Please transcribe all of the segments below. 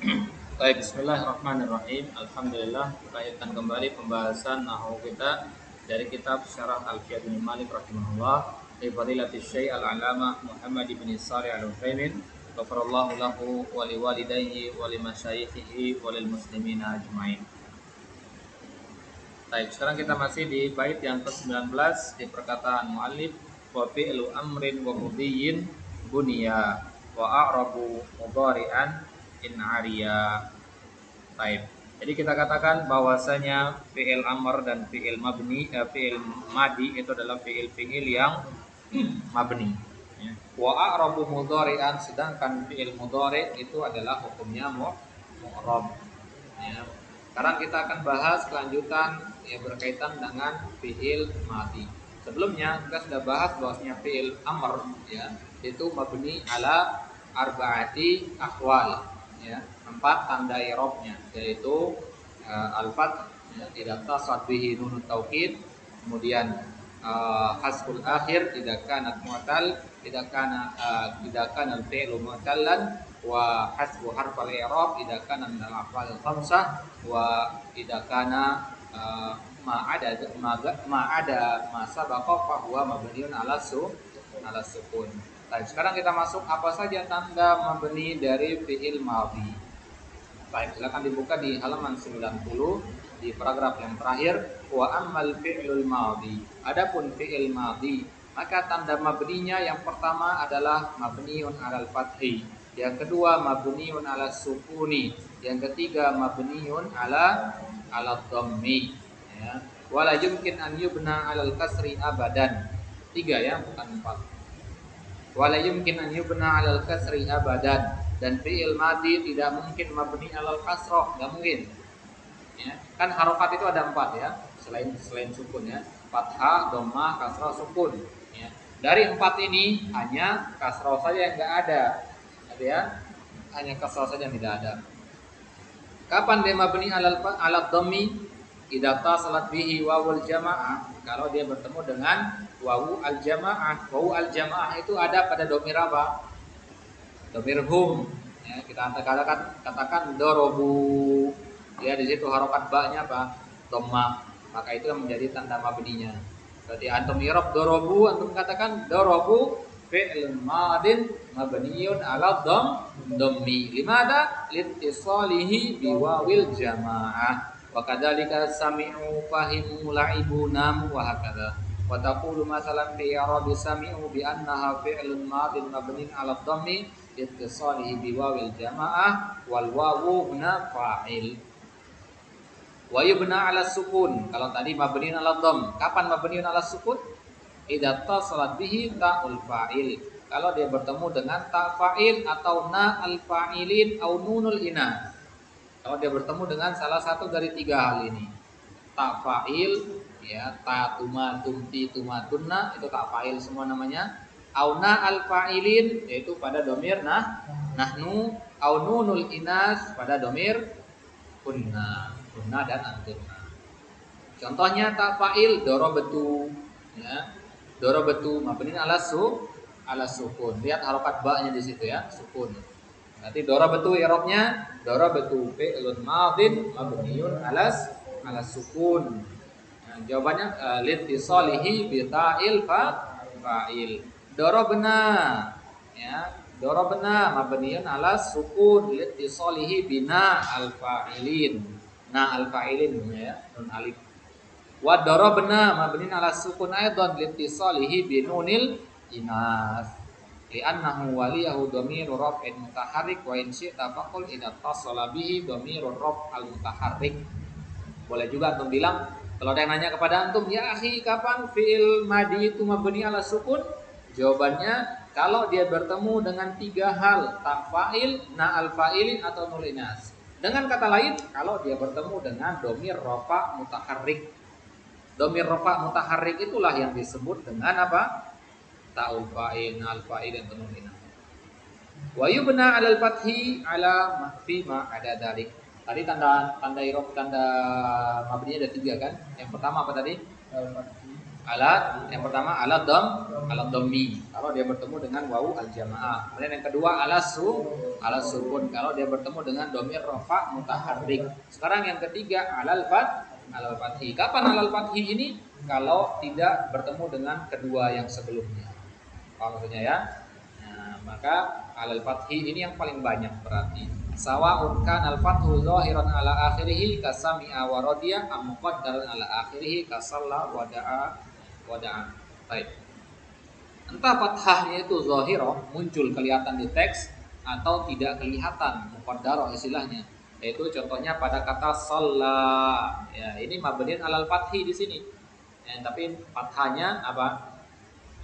Baik, bismillahirrahmanirrahim. Alhamdulillah, kita lanjutkan kembali pembahasan nahwu kita dari kitab Syarah Alfiyah bin Malik rahimahullah li fadilatis Syekh Al-Alama Muhammad bin Shalih Al-Utsaimin ghafarallahu lahu wa liwalidayhi wa limasyayikhihi wa lil muslimina ajmain. Baik, sekarang kita masih di bait yang ke-19 di perkataan muallif wa fi'lu amrin wa mudhiyin bunya wa a'rabu mudhari'an in ariya. Baik. Jadi kita katakan bahwasanya fi'il amr dan fi'il mabni, fi'il madi itu adalah fi'il yang mabni. Ya. Wa a'rabu mudhari'an, sedangkan fi'il mudhari itu adalah hukumnya mu'rab. Ya. Sekarang kita akan bahas kelanjutan yang berkaitan dengan fi'il madi. Sebelumnya kita sudah bahas bahwasanya fi'il amr ya, itu mabni ala arba'ati ahwal ya, 4 tanda i'rabnya, yaitu al-fath ya, idza tasad bihi nunut taukid, kemudian hasbul akhir idza kanat mu'tal, idza kana al-fi'lu mu'tallan, wa hasbu harfal i'rab idza kana min al-af'al al-khamsah, wa idza kana ma'ada ma sabaqa fa huwa mabniun ala sukun. Baik, sekarang kita masuk apa saja tanda mabni dari fi'il madhi. Baik, silakan dibuka di halaman 90 di paragraf yang terakhir. Wa ammal fi'lul madhi. Adapun fi'il madhi, maka tanda mabninya yang pertama adalah mabniun alal fathi, yang kedua mabniun ala sukuni, yang ketiga mabniun ala dhammi ya. Wala yumkin an yubna alal kasri abadan. 3 ya, bukan 4. Wala yumkin an yubna alal kasri abadan, dan fi'il madhi tidak mungkin mabni alal kasrah, enggak mungkin. Ya, kan harokat itu ada 4 ya, selain sukun ya. Fathah, dhammah, kasrah, sukun ya. Dari 4 ini hanya kasrah saja yang enggak ada. Gitu ya. Hanya kasrah saja yang tidak ada. Kapan dia mabni alal dhammi? Idza tasalat bihi wawul jamaah, kalau dia bertemu dengan wawu al-jamaah. Wawu al-jamaah itu ada pada domir apa? Domir hum. Ya, kita katakan dorobu. Ya, di situ harokat ba-nya apa? Dhamma. Maka itu yang menjadi tanda mabninya. Berarti antum i'rab dorobu, antum katakan dorobu fi'l madin mabniun ala dhammi. Limada? Litisalihi biwawil jamaah. Wa kadzalika sami'u fahimu la'ibu namu wa hakadha. Wa taqulu masalan fi i'rabi sami'u bi annaha fi'lun madin mabniun ala dhammi ittisalihi biwawil jamaah wal wawu huna fa'il. Wa yubna ala sukun, kalau tadi mabniun ala dhamm. Kapan mabniun ala sukun? Idza tasalat bihi ta'ul fa'il, kalau dia bertemu dengan ta fa'il atau na al fa'ilin au nunul inas. Kalau dia bertemu dengan salah satu dari 3 hal ini, ta fa'il ya, ta tuma tumti tuma tunna, itu ta fa'il semua namanya. Auna al fa'ilin, yaitu pada domir nahnu, au nunul inas pada domir kunna dan antunna. Contohnya ta fa'il darabatu ya, darabatu mabniun ala sukun. Lihat harokat ba-nya di situ ya, sukun. Nanti darabatu i'rabnya darabatu fi'lun madin mabniun ala sukun. Nah, jawabannya litisalihi bi ta'il fa'il. Darabna ya, darabna mabniun ala sukun litisalihi bina al fa'ilin. Na al fa'ilin ya, nun alif. Wa darabna mabniun ala sukun aidan litisalihi bi nunil inas. Li'annahu waliyahu dhamiru raf'in mutaharrik wa in syi'ta faqul idza tasala bihi dhamiru raf' al mutaharrik. Boleh juga antum bilang, kalau ada yang nanya kepada antum, ya akhi, kapan fi'il madi itu mabni ala sukun? Jawabannya, kalau dia bertemu dengan 3 hal, ta fa'il, na al fa'ilin atau nul inas. Dengan kata lain, kalau dia bertemu dengan dhamir rafa' mutaharrik. Dhamir rafa' mutaharrik itulah yang disebut dengan apa? Ta'ul fa'il, al fa'il dan tununina. Wa yubna 'alal fathi 'ala fi ma ada dalik. Tadi tanda i'rab, tanda mabninya ada 3 kan? Yang pertama apa tadi? Alat yang pertama alat dhammi kalau dia bertemu dengan wawu al jamaah. Kemudian yang kedua alat sukun kalau dia bertemu dengan dhamir rafa mutaharrik. Sekarang yang ketiga alal fathi. Kapan alal fathi ini? Kalau tidak bertemu dengan kedua yang sebelumnya. Paham maksudnya ya? Nah, maka alal fathi ini yang paling banyak berarti. Sawa'un kan al-fathu zahiran ala akhirih kasami'a wa radiya am muqaddaran ala akhirih kasalla wa da'a. Baik. Entah fathahnya itu zahirah muncul kelihatan di teks atau tidak kelihatan muqaddarah istilahnya. Yaitu contohnya pada kata shalla. Ya, ini mabniun alal fathi di sini. Tapi fathahnya apa?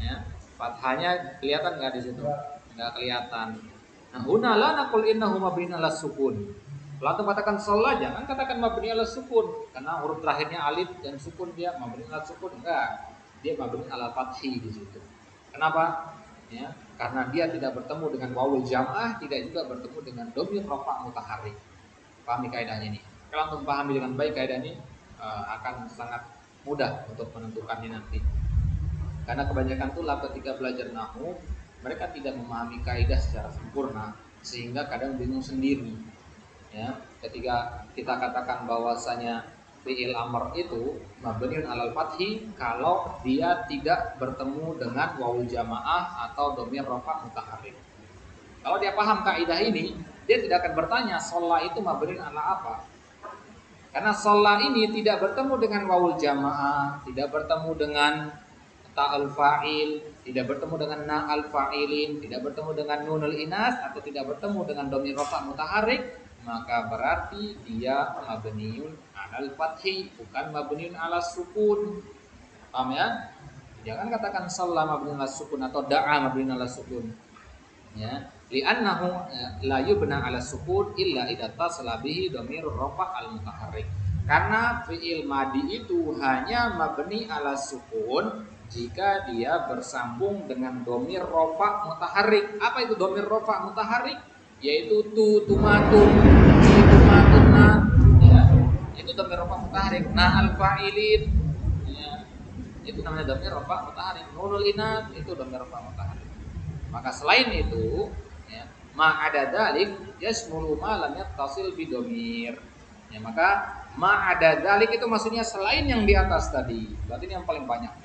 Ya, fathahnya kelihatan enggak di situ? Enggak kelihatan. Nah, huna la naqul innahu mabniun 'ala sukun. Kalau antum katakan shalla jangan katakan mabni 'ala sukun karena huruf terakhirnya alif dan sukun dia mabni 'ala sukun enggak. Dia mabni 'ala fathi di situ. Kenapa? Ya, karena dia tidak bertemu dengan wawul jamaah, tidak juga bertemu dengan dhamir rafa mutaharrik. Pahami kaidahnya ini. Kalau antum pahami dengan baik kaidah ini akan sangat mudah untuk menentukannya nanti. Karena kebanyakan tulab ketika belajar nahwu mereka tidak memahami kaidah secara sempurna sehingga kadang bingung sendiri. Ya, ketika kita katakan bahwasanya fi'il amr itu mabniun 'alal fathi kalau dia tidak bertemu dengan wawul jamaah atau dhamir rafa mutaharrik. Kalau dia paham kaidah ini, dia tidak akan bertanya shalla itu mabniun 'ala apa. Karena shalla ini tidak bertemu dengan wawul jamaah, tidak bertemu dengan ta'al fa'il, tidak bertemu dengan na'al fa'ilin, tidak bertemu dengan nunul inas atau tidak bertemu dengan dhamir rafa mutaharrik, maka berarti dia mabniun 'alal fathi bukan mabniun 'ala sukun. Paham ya? Jangan katakan shalla mabniun 'ala sukun atau da'a mabniun 'ala sukun. Ya, li'annahu la yubna 'ala sukun illa idza tasala bihi dhamir rafa al mutaharrik. Karena fi'il madi itu hanya mabni 'ala sukun jika dia bersambung dengan dhamir rafa mutaharrik. Apa itu dhamir rafa mutaharrik? Yaitu tumatun, tumatunna, ya. Itu dhamir rafa mutaharrik. Nah al-fa'ilin, ya. Itu namanya dhamir rafa mutaharrik. Nunul inat itu dhamir rafa mutaharrik. Maka selain itu, ya, ma ada dzalik yasmulu ma lam yattasil bi dhamir. Ya, maka ma ada dzalik itu maksudnya selain yang di atas tadi. Berarti ini yang paling banyak.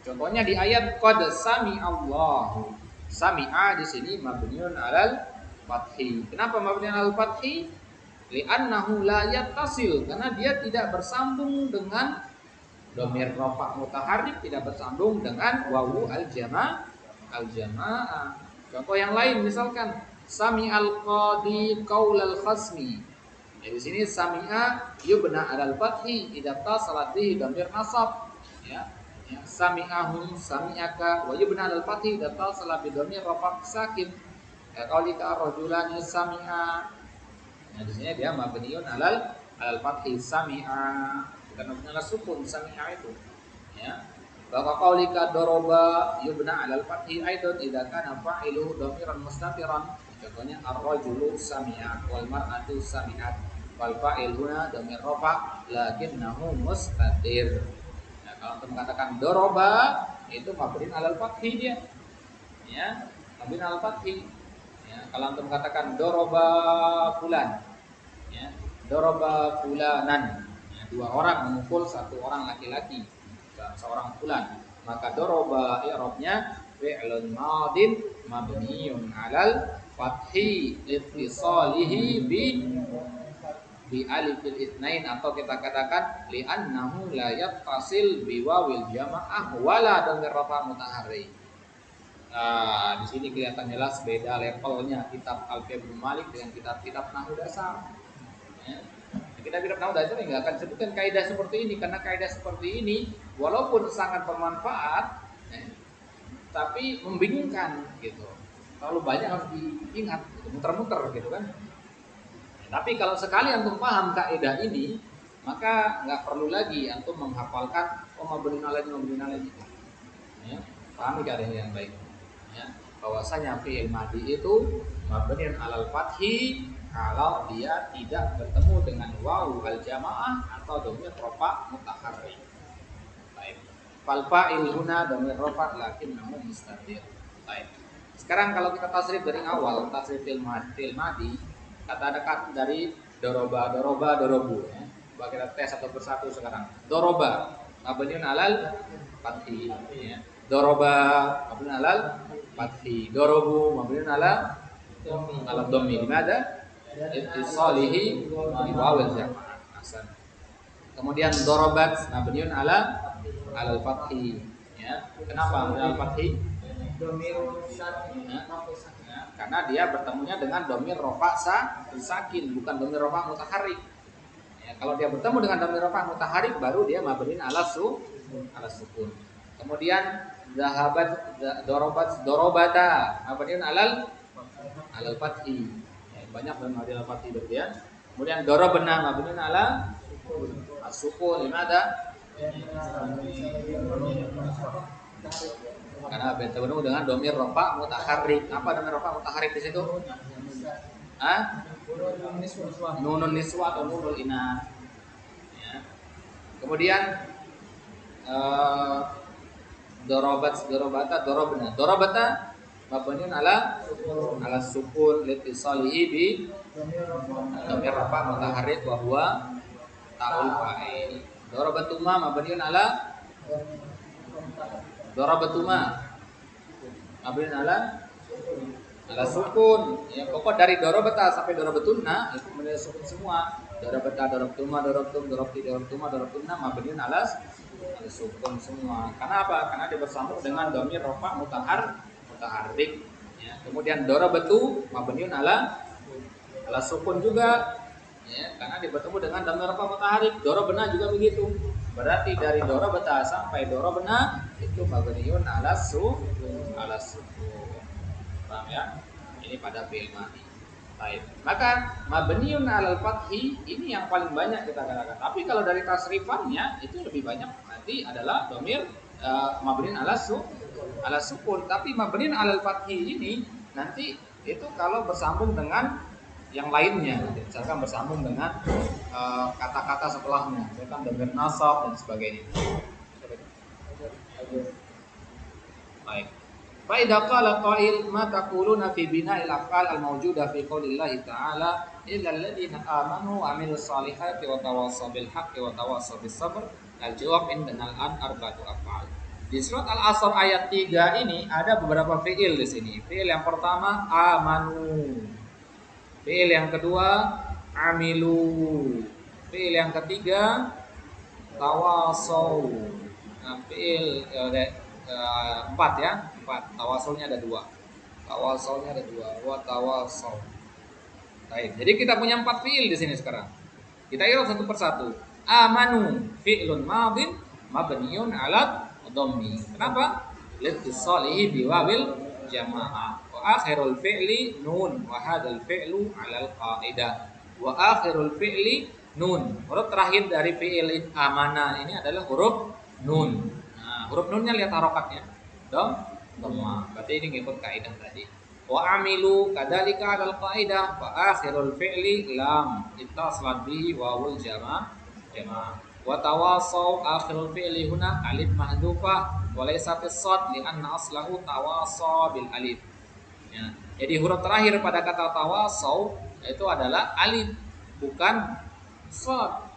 Contohnya di ayat qad sami'allahu. Sami'a di sini mabniun 'alal fathi. Kenapa mabniun 'alal fathi? Li'annahu la yattasil, karena dia tidak bersambung dengan dhamir rafa mutaharrik, tidak bersambung dengan wawu al jamaah. Contoh yang lain misalkan sami'al qadi qaulal khasmi. Ya, di sini sami'a yubna 'alal fathi idza tasalat bihi dhamir nasab. Ya. Ya, sami'ahum sami'aka wa yubna al-fathi datal salah bidhamir rafa sakin. Ya, qaulika rajulani sami'a. Nah, di sini dia mabniun 'alal fathi sami'a, bukan mabniun 'ala sukun sami'a itu. Ya. Wa qaulika daraba yubna 'alal fathi aidan idza kana fa'iluhu dhamiran mustatiran. Contohnya ar-rajulu sami'a wal mar'atu sami'at. Wal fa'il huna dhamir rafa lakinnahu mustatir. Kalau antum mengatakan doroba itu mabniun 'alal fathi dia. Ya, mabniun 'alal fathi. Ya, kalau antum mengatakan doroba fulan. Ya, doroba fulanan. Ya, dua orang memukul satu orang laki-laki, seorang fulan. Maka doroba i'rabnya fi'lun madin mabniun 'alal fathi liittisalihi bi alifil itsnain, atau kita katakan li'annahu la yattasil bi wawil jamaah wala dhamir rafa mutaharrik. Nah, di sini kelihatan jelas beda levelnya kitab Alfiah bin Malik dengan kitab-kitab nahwu dasar. Ya. Kitab-kitab nahwu dasar enggak akan sebutkan kaidah seperti ini karena kaidah seperti ini walaupun sangat bermanfaat, tapi membingungkan gitu. Terlalu banyak harus diingat, gitu, muter-muter gitu kan. Tapi kalau sekali antum paham kaidah ini, maka nggak perlu lagi antum menghafalkan mabniun 'alal ini. Ya, pahami kaidah yang baik. Ya, bahwasanya fi'il madhi itu mabniun 'alal fathi kalau dia tidak bertemu dengan wawu al jamaah atau dhamir rafa mutaharrik. Baik. Fal fa'il huna dhamir rafa lakinnahu mustatir. Baik. Sekarang kalau kita tasrif dari awal, tasrif fil madi, kata ada kata dari doroba, dorobu ya. Coba kita tes satu persatu sekarang. Doroba mabniun alal fathi ya. Doroba mabniun alal fathi. Dorobu mabniun alal dhammi. Dimana? Ittisalihi bi wawil jamaah. Hasan. Kemudian dorobat mabniun alal fathi ya. Kenapa alal fathi? Karena dia bertemunya dengan domir rofa sakin, bukan domir rofa mutaharik ya. Kalau dia bertemu dengan domir rofa mutaharik, baru dia mabniun ala sukun. Kemudian zahabat dorobata mabniun alal fathi ya, banyak dan mabniun alal fathi berarti. Kemudian dorobna mabniun ala sukun. Limada? Karena bertemu dengan domir rofa mutaharik. Apa domir rofa mutaharik di situ? Nunun niswa atau nunul ina. Ya. Kemudian dorobata mabniun ala sukun litisalihi bi domir rofa mutaharik wa huwa ta'ul fa'il. Dorobatuma mabniun ala dorobatuma mabniun ala sukun ya. Pokok dari dorobata sampai dorobatunna itu mabniun sukun semua. Dorobata, dorobtuma, dorobtum, dorobti, dorobtuma, dorobtunna mabniun ala sukun semua. Karena apa? Karena dia bersambung dengan domir rofa mutaharrik ya. Kemudian dorobatu mabniun ala sukun juga ya, karena dia bertemu dengan domir rofa mutaharrik. Dorobna juga begitu. Berarti dari dorobata sampai dorobna itu mabniun ala sukun. Paham ya? Ini pada fi'il madhi. Baik. Maka mabniun alal fathi ini yang paling banyak kita katakan. Tapi kalau dari tasrifannya itu lebih banyak nanti adalah domir mabniun ala sukun. Tapi mabniun alal fathi ini nanti itu kalau bersambung dengan yang lainnya, misalkan bersambung dengan kata-kata setelahnya, misalkan domir nasab dan sebagainya. Baik. Fa idza qala qail ma taquluna fi bina'il af'al al-mawjuda fi qoulillahi ta'ala illa alladziina aamanu wa 'amilus shalihati wa tawassaw bil haqqi wa tawassaw bis sabr. Al-jawab indana al-an arba'atu af'al. Di surat Al-Asr ayat 3 ini ada beberapa fi'il di sini. Fi'il yang pertama amanu. Fi'il yang kedua amilu. Fi'il yang ketiga tawasaw. Nah, fi'il 4 ya. 4. Tawasulnya ada 2. Tawasulnya ada 2. Wa tawasaw. Baik. Jadi kita punya 4 fi'il di sini sekarang. Kita irab satu persatu. Amanu fi'lun madin mabniun 'ala dhammi. Kenapa? Litisalihi biwawil jamaah. Wa akhirul fi'li nun wa hadzal fi'lu 'alal qa'idah. Wa akhirul fi'li nun. Huruf terakhir dari fi'il amana ini adalah huruf nun. Nah, huruf nunnya lihat harokatnya. Dhamma. Berarti ini ngikut kaidah tadi. Wa amilu kadzalika 'alal qa'idah. Wa akhirul fi'li lam ittasalat bihi wawul jamaah. Wa tawasaw akhirul fi'li huna alif mahdhufah wa laysat as-sad li anna aslahu tawasa bil alif. Ya. Jadi huruf terakhir pada kata tawasaw itu adalah alif, bukan sad.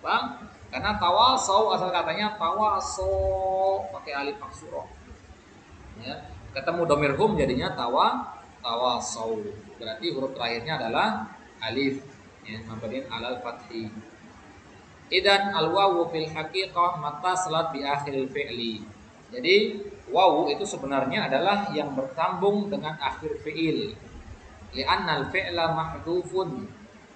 Paham? Karena tawasaw asal katanya tawaso pakai alif maksurah. Ya. Ketemu domir hum jadinya tawasaw. Berarti huruf terakhirnya adalah alif, ya, mabniun alal fathi. Idan al-wawu fil haqiqah mattasalat bi akhiril fi'li. Jadi wawu itu sebenarnya adalah yang bersambung dengan akhir fi'il. Li'anna al-fi'la mahdhufun.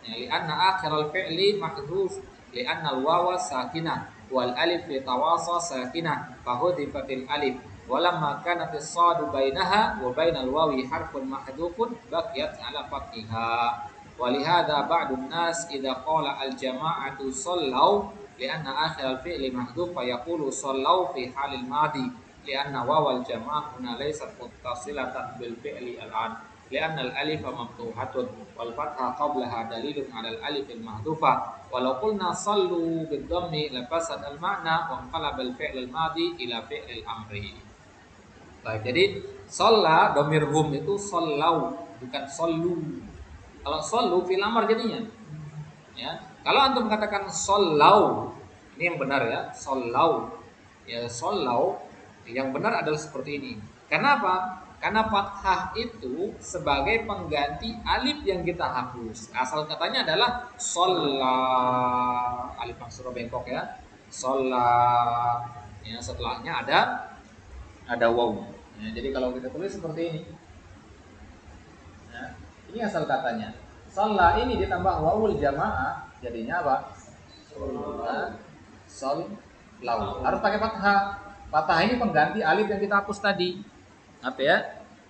Ya, li'anna akhiral fi'li mahdhuf. Li'anna al-wawa sakinah wal alif fi tawasa sakinah fa hudhifatil alif. Walamma kanat as-sadu bainaha wa bainal wawi harfun mahdhufun baqiyat ala fathiha. Walihada ba'dun nas idza qala al-jama'atu sallau li'anna akhir al-fi'li mahdhuf fa yaqulu sallau fi halil madi li'anna wawal jama'ah huna laysat muttasilatan bil fi'li al-an li'anna al-alif maftuhatun wal fathah qablaha dalilun 'ala al-alif al-mahdhufah walau qulna sallu bid-dhammi lafasad al-ma'na wa inqalaba al-fi'l al-madhi ila fi'l al-amri. Baik, jadi shalla dhamir hum itu sallau bukan sallu. Kalau sallu fil amr jadinya. Ya. Kalau antum katakan sallau, ini yang benar ya, sallau. Ya, sallau yang benar adalah seperti ini. Kenapa? Karena fathah itu sebagai pengganti alif yang kita hapus. Asal katanya adalah shalla, alif maksura bengkok ya. Shalla. Ya, setelahnya ada waw. Ya, jadi kalau kita tulis seperti ini. Ya, ini asal katanya. Shalla ini ditambah wawul jamaah jadinya apa? Sallau. Harus pakai fathah. Fathah ini pengganti alif yang kita hapus tadi. Apa ya?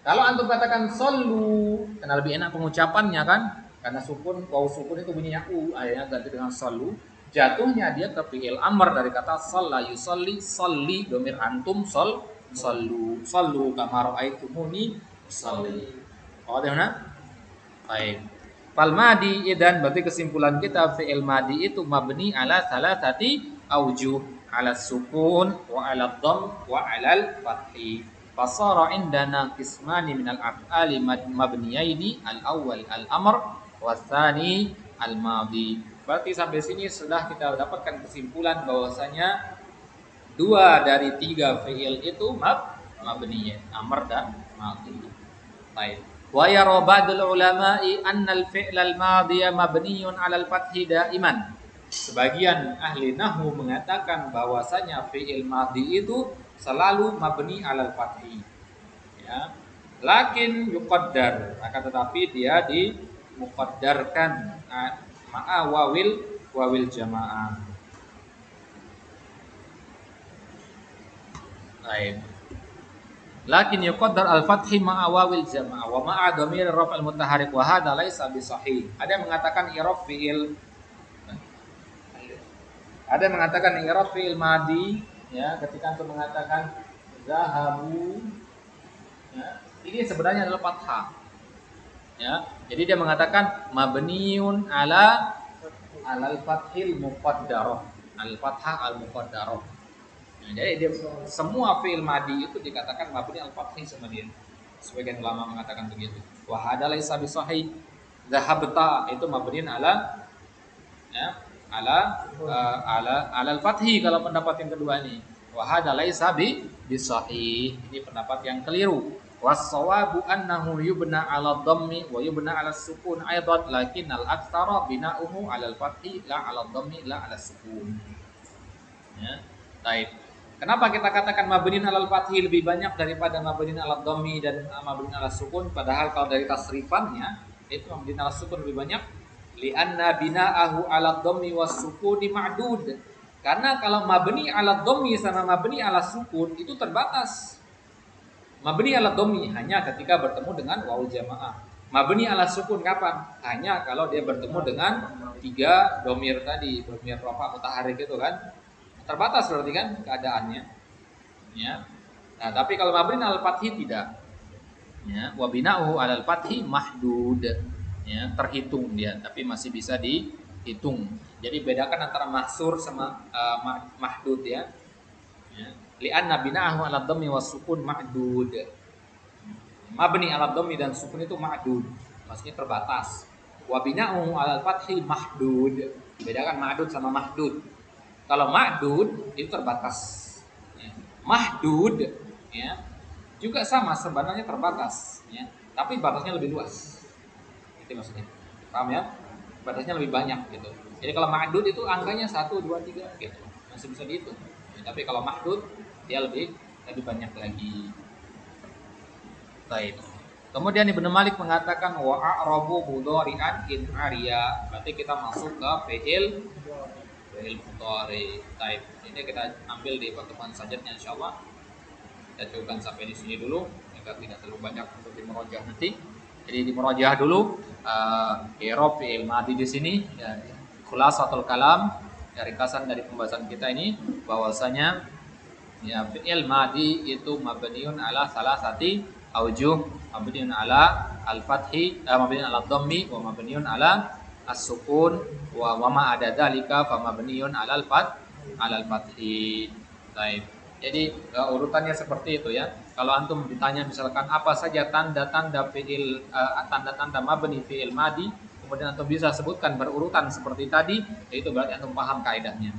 Kalau antum katakan sallu, karena lebih enak pengucapannya kan? Karena sukun, waw sukun itu bunyinya u, akhirnya ganti dengan sallu. Jatuhnya dia ke fi'il amr dari kata shalla yusalli, salli domir antum sallu kama ra'aitumuni salli. Wadah? Baik. Fal madi idan berarti kesimpulan kita fi'il madi itu mabni ala salasati aujuh, ala sukun wa ala dhamm wa ala al-fathi. Fasara indana qismani minal af'ali mabniyaini, al-awwal al-amr wa tsani al-madi. Berarti sampai sini sudah kita dapatkan kesimpulan bahwasanya 2 dari 3 fi'il itu mabni, amr dan madi. Baik. Wa yara ba'dul ulama'i anna al-fi'l al-madhiya mabniyun 'ala al-fathi da'iman. Sebagian ahli nahwu mengatakan bahwasanya fi'il madhi itu selalu mabni 'ala al-fathi. Ya. Lakin yuqaddar, akan tetapi dia dimuqaddarkan ma'a wawil jamaah. Baik. Lakin yuqaddar al-fathi ma'a wawil jamaah wa ma'a dhamir raf'al mutaharrik wa hadha laisa bisahih. Ada yang mengatakan i'rab fi'il madi ya, ketika antum mengatakan zahabu ya, ini sebenarnya adalah fathah. Ya, jadi dia mengatakan mabniun ala al-fathil muqaddarah, al-fathah al-muqaddarah. Nah, jadi dia, semua fi'il madi itu dikatakan mabni al-fathi sama dia. Sebagian ulama mengatakan begitu. Wa hadza laisa bisahih. Zahabta itu mabniun ala ya, ala al-fathi kalau pendapat yang kedua ini. Wa hadza laisa bisahih. Ini pendapat yang keliru. Was-shawabu annahu yubna 'ala dhammi wa yubna 'ala sukun aidan, lakin al-aktsara bina'uhu 'ala al-fathi la 'ala dhammi la 'ala sukun. Ya. Baik. Kenapa kita katakan mabniun 'alal fathi lebih banyak daripada mabniun 'alad dhammi dan mabniun 'alas sukun? Padahal kalau dari tasrifannya itu mabniun 'alas sukun lebih banyak. Li'anna bina'ahu 'alad dhammi was sukuni ma'dud. Karena kalau mabni 'alad dhammi sama mabni 'alas sukun itu terbatas. Mabni 'alad dhammi hanya ketika bertemu dengan wawu jamaah. Mabni 'alas sukun kapan? Hanya kalau dia bertemu dengan 3 dhamir tadi, dhamir rafa mutaharrik itu kan. Terbatas berarti kan keadaannya. Ya. Nah, tapi kalau mabni 'alal fathi tidak. Ya, wa bina'uhu 'alal fathi mahdud. Ya, terhitung dia, tapi masih bisa dihitung. Jadi bedakan antara mahsur sama mahdud ya. Ya. Li'anna bina'ahu 'alad dhammi was sukun mahdud. Mabni 'alad dhammi dan sukun itu mahdud. Maksudnya terbatas. Wa bina'uhu 'alal fathi mahdud. Bedakan mahdud sama mahdud. Kalau ma'dud itu terbatas. Ya. Mahdud ya, juga sama sebenarnya terbatas. Ya. Tapi batasnya lebih luas. Itu maksudnya. Paham ya? Batasnya lebih banyak gitu. Jadi kalau ma'dud itu angkanya 1, 2, 3 gitu. Masih bisa dihitung. Ya, tapi kalau mahdud dia lebih banyak lagi. Baik. Kemudian Ibnu Malik mengatakan wa a'rabu mudhari'an in ariya. Berarti kita masuk ke fi'il mudhari. Baik. Ini kita ambil di pertemuan selanjutnya insyaallah. Kita cukupkan sampai di sini dulu agar tidak terlalu banyak untuk dimurajaah nanti. Jadi dimurajaah dulu i'rab fi'il madi di sini ya. Khulasatul kalam, ringkasan dari pembahasan kita ini bahwasanya ya fi'il madi itu mabniun ala salasati aujuh mabniun ala al-fathi, mabniun ala dhammi wa mabniun ala as-sukun wa ma ada dzalika fa mabniun ala al-fathi. Baik. Jadi urutannya seperti itu ya. Kalau antum ditanya misalkan apa saja tanda-tanda fiil tanda-tanda mabni fiil madi, kemudian antum bisa sebutkan berurutan seperti tadi, itu berarti antum paham kaidahnya.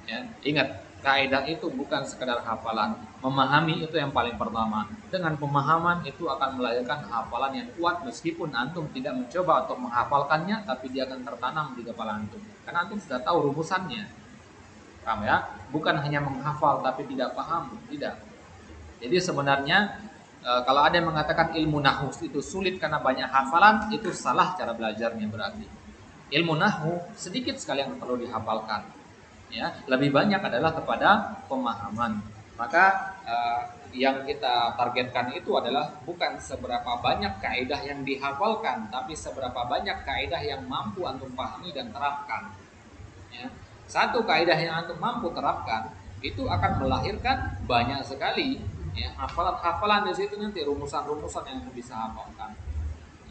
Ya, ingat, kaidah itu bukan sekedar hafalan. Memahami itu yang paling pertama. Dengan pemahaman itu akan melahirkan hafalan yang kuat meskipun antum tidak mencoba untuk menghafalkannya, tapi dia akan tertanam di kepala antum. Karena antum sudah tahu rumusannya. Paham ya? Bukan hanya menghafal tapi tidak paham, tidak. Jadi sebenarnya kalau ada yang mengatakan ilmu nahwu itu sulit karena banyak hafalan, itu salah cara belajarnya berarti. Ilmu nahwu sedikit sekali yang perlu dihafalkan. Ya, lebih banyak adalah kepada pemahaman. Maka yang kita targetkan itu adalah bukan seberapa banyak kaidah yang dihafalkan, tapi seberapa banyak kaidah yang mampu antum pahami dan terapkan. Ya. Satu kaidah yang antum mampu terapkan itu akan melahirkan banyak sekali ya hafalan-hafalan di situ, nanti rumusan-rumusan yang bisa hafalkan.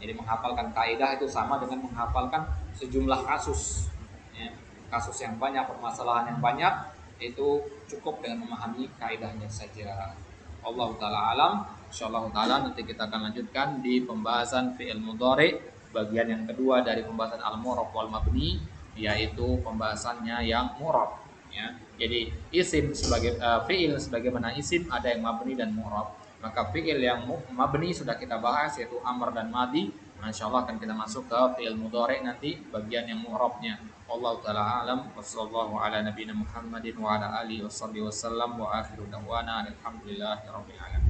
Jadi menghafalkan kaidah itu sama dengan menghafalkan sejumlah kasus ya. Kasus yang banyak, permasalahan yang banyak, itu cukup dengan memahami kaidahnya saja. Allah taala alam. Insyaallah taala nanti kita akan lanjutkan di pembahasan fi'il mudhari bagian yang kedua dari pembahasan al-mu'rab wal mabni, yaitu pembahasannya yang mu'rab ya. Jadi isim sebagai fi'il sebagaimana isim ada yang mabni dan mu'rab. Maka fi'il yang mabni sudah kita bahas, yaitu amr dan madi. Insyaallah akan kita masuk ke fi'il mudhari nanti bagian yang mu'rabnya. Allah taala alam. Wassallallahu ala nabiyina Muhammadin wa ala alihi wasallam wa akhiru da'wana alhamdulillahi rabbil alamin.